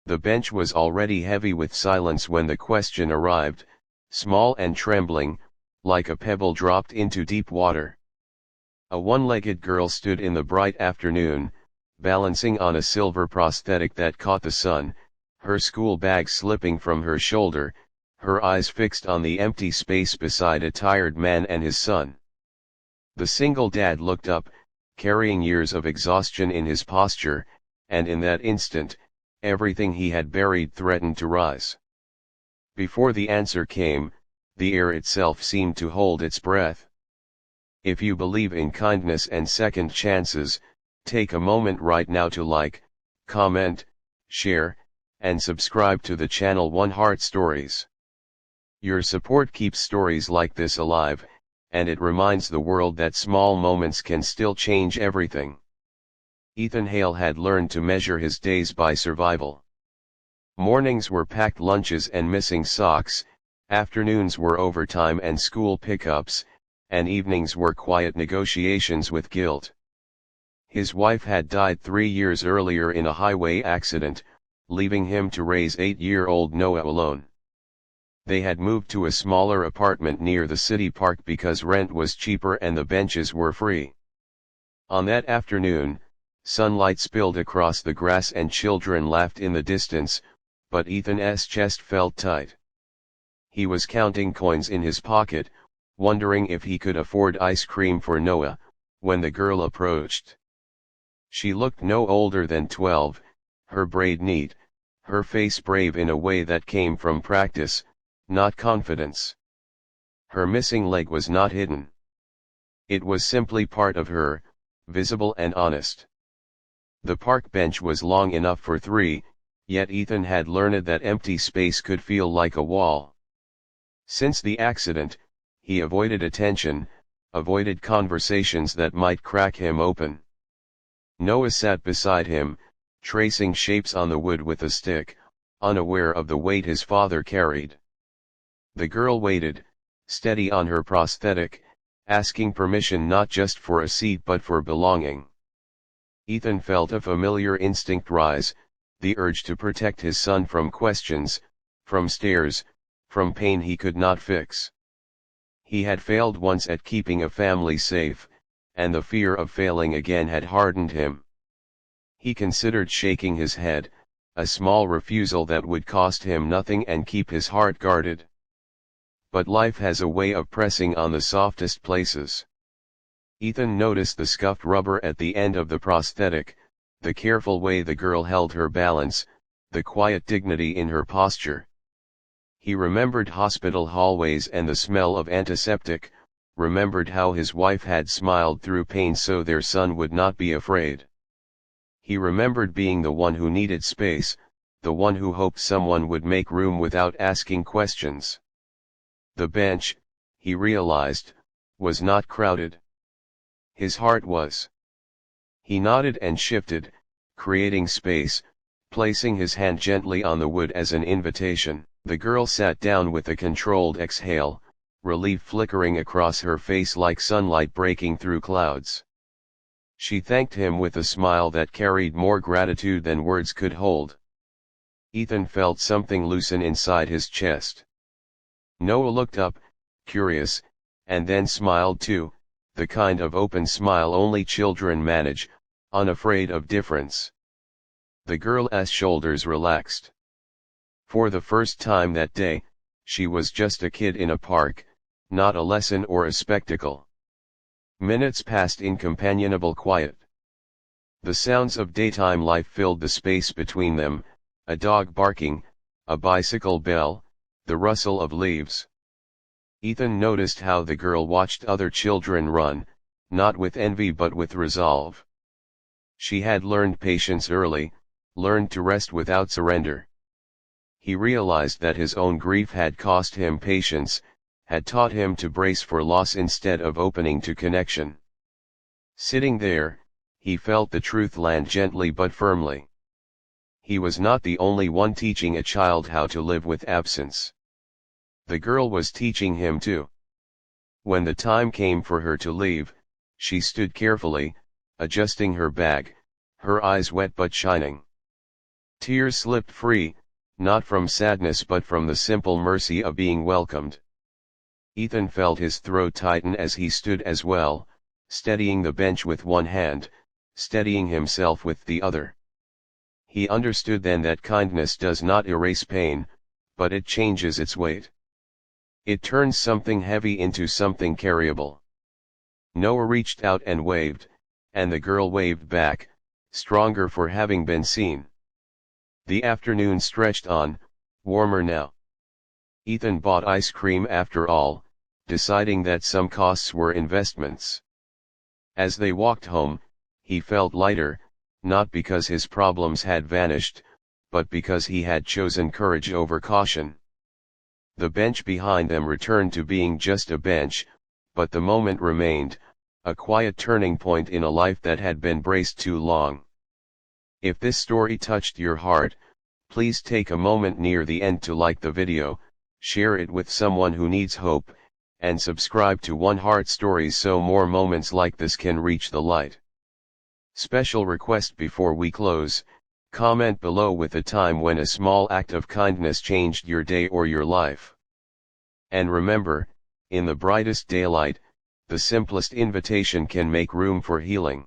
The bench was already heavy with silence when the question arrived, small and trembling, like a pebble dropped into deep water. A one-legged girl stood in the bright afternoon, balancing on a silver prosthetic that caught the sun, her school bag slipping from her shoulder, her eyes fixed on the empty space beside a tired man and his son. The single dad looked up, carrying years of exhaustion in his posture, and in that instant, everything he had buried threatened to rise. Before the answer came, the air itself seemed to hold its breath. If you believe in kindness and second chances, take a moment right now to like, comment, share, and subscribe to the channel One Heart Stories. Your support keeps stories like this alive, and it reminds the world that small moments can still change everything. Ethan Hale had learned to measure his days by survival. Mornings were packed lunches and missing socks, afternoons were overtime and school pickups, and evenings were quiet negotiations with guilt. His wife had died 3 years earlier in a highway accident, leaving him to raise 8-year-old Noah alone. They had moved to a smaller apartment near the city park because rent was cheaper and the benches were free. On that afternoon, sunlight spilled across the grass and children laughed in the distance, but Ethan's chest felt tight. He was counting coins in his pocket, wondering if he could afford ice cream for Noah, when the girl approached. She looked no older than 12, her braid neat, her face brave in a way that came from practice, not confidence. Her missing leg was not hidden. It was simply part of her, visible and honest. The park bench was long enough for 3, yet Ethan had learned that empty space could feel like a wall. Since the accident, he avoided attention, avoided conversations that might crack him open. Noah sat beside him, tracing shapes on the wood with a stick, unaware of the weight his father carried. The girl waited, steady on her prosthetic, asking permission not just for a seat but for belonging. Ethan felt a familiar instinct rise, the urge to protect his son from questions, from stares, from pain he could not fix. He had failed once at keeping a family safe, and the fear of failing again had hardened him. He considered shaking his head, a small refusal that would cost him nothing and keep his heart guarded. But life has a way of pressing on the softest places. Ethan noticed the scuffed rubber at the end of the prosthetic, the careful way the girl held her balance, the quiet dignity in her posture. He remembered hospital hallways and the smell of antiseptic, remembered how his wife had smiled through pain so their son would not be afraid. He remembered being the one who needed space, the one who hoped someone would make room without asking questions. The bench, he realized, was not crowded. His heart was. He nodded and shifted, creating space, placing his hand gently on the wood as an invitation. The girl sat down with a controlled exhale, relief flickering across her face like sunlight breaking through clouds. She thanked him with a smile that carried more gratitude than words could hold. Ethan felt something loosen inside his chest. Noah looked up, curious, and then smiled too, the kind of open smile only children manage, unafraid of difference. The girl's shoulders relaxed. For the first time that day, she was just a kid in a park, not a lesson or a spectacle. Minutes passed in companionable quiet. The sounds of daytime life filled the space between them, a dog barking, a bicycle bell, the rustle of leaves. Ethan noticed how the girl watched other children run, not with envy but with resolve. She had learned patience early, learned to rest without surrender. He realized that his own grief had cost him patience, had taught him to brace for loss instead of opening to connection. Sitting there, he felt the truth land gently but firmly. He was not the only one teaching a child how to live with absence. The girl was teaching him too. When the time came for her to leave, she stood carefully, adjusting her bag, her eyes wet but shining. Tears slipped free, not from sadness but from the simple mercy of being welcomed. Ethan felt his throat tighten as he stood as well, steadying the bench with one hand, steadying himself with the other. He understood then that kindness does not erase pain, but it changes its weight. It turns something heavy into something carryable. Noah reached out and waved, and the girl waved back, stronger for having been seen. The afternoon stretched on, warmer now. Ethan bought ice cream after all, deciding that some costs were investments. As they walked home, he felt lighter, not because his problems had vanished, but because he had chosen courage over caution. The bench behind them returned to being just a bench, but the moment remained, a quiet turning point in a life that had been braced too long. If this story touched your heart, please take a moment near the end to like the video, share it with someone who needs hope, and subscribe to One Heart Stories so more moments like this can reach the light. Special request before we close, comment below with a time when a small act of kindness changed your day or your life. And remember, in the brightest daylight, the simplest invitation can make room for healing.